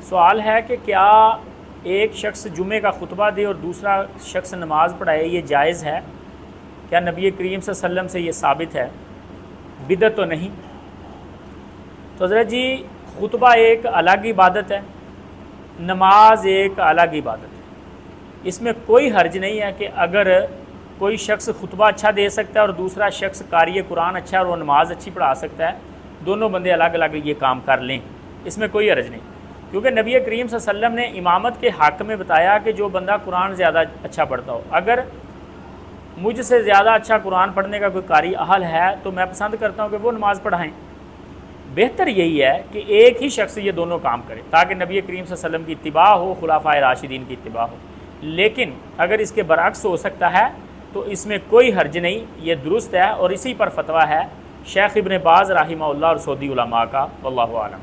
سوال ہے کہ کیا ایک شخص جمعے کا خطبہ دے اور دوسرا شخص نماز پڑھائے، یہ جائز ہے؟ کیا نبی کریم صلی اللہ علیہ وسلم سے یہ ثابت ہے؟ بدعت تو نہیں؟ تو حضرت جی، خطبہ ایک الگ عبادت ہے، نماز ایک الگ عبادت ہے۔ اس میں کوئی حرج نہیں ہے کہ اگر کوئی شخص خطبہ اچھا دے سکتا ہے اور دوسرا شخص قاری قرآن اچھا ہے اور وہ نماز اچھی پڑھا سکتا ہے، دونوں بندے الگ الگ یہ کام کر لیں، اس میں کوئی حرج نہیں، کیونکہ نبی کریم صلی اللہ علیہ وسلم نے امامت کے حق میں بتایا کہ جو بندہ قرآن زیادہ اچھا پڑھتا ہو، اگر مجھ سے زیادہ اچھا قرآن پڑھنے کا کوئی قاری اہل ہے تو میں پسند کرتا ہوں کہ وہ نماز پڑھائیں۔ بہتر یہی ہے کہ ایک ہی شخص یہ دونوں کام کرے تاکہ نبی کریم صلی اللہ علیہ وسلم کی اتباع ہو، خلفائے راشدین کی اتباع ہو۔ لیکن اگر اس کے برعکس ہو سکتا ہے تو اس میں کوئی حرج نہیں، یہ درست ہے، اور اسی پر فتویٰ ہے شیخ ابن باز رحمہ اللہ اور سعودی علماء کا، واللہ اعلم۔